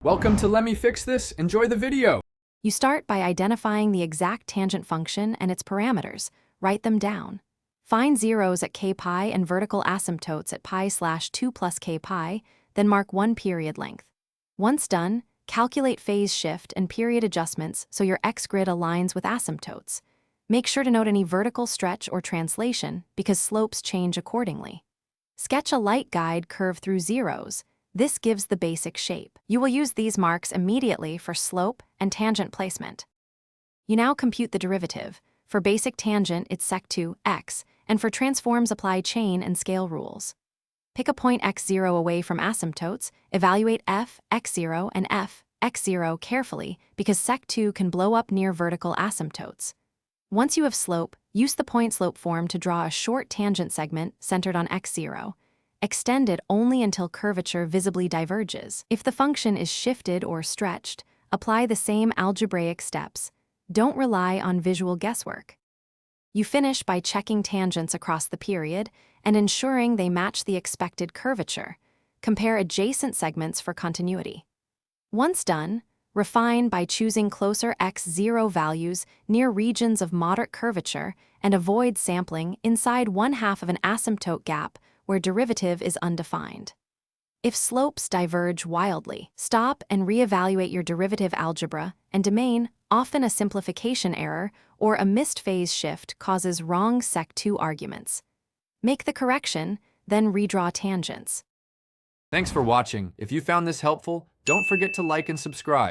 Welcome to Let Me Fix This. Enjoy the video. You start by identifying the exact tangent function and its parameters. Write them down. Find zeros at kpi and vertical asymptotes at pi/2 plus kpi, then mark one period length. Once done, calculate phase shift and period adjustments so your x-grid aligns with asymptotes. Make sure to note any vertical stretch or translation because slopes change accordingly. Sketch a light guide curve through zeros. This gives the basic shape. You will use these marks immediately for slope and tangent placement. You now compute the derivative. For basic tangent, it's sec2 x, and for transforms, apply chain and scale rules. Pick a point x0 away from asymptotes, evaluate f, x0, and f, x0 carefully because sec2 can blow up near vertical asymptotes. Once you have slope, use the point slope form to draw a short tangent segment centered on x0. Extend it only until curvature visibly diverges. If the function is shifted or stretched, apply the same algebraic steps. Don't rely on visual guesswork. You finish by checking tangents across the period and ensuring they match the expected curvature. Compare adjacent segments for continuity. Once done, refine by choosing closer x0 values near regions of moderate curvature and avoid sampling inside 1/2 of an asymptote gap where derivative is undefined. If slopes diverge wildly, stop and reevaluate your derivative algebra and domain. Often a simplification error or a missed phase shift causes wrong sec2 arguments. Make the correction, then redraw tangents. Thanks for watching. If you found this helpful, don't forget to like and subscribe.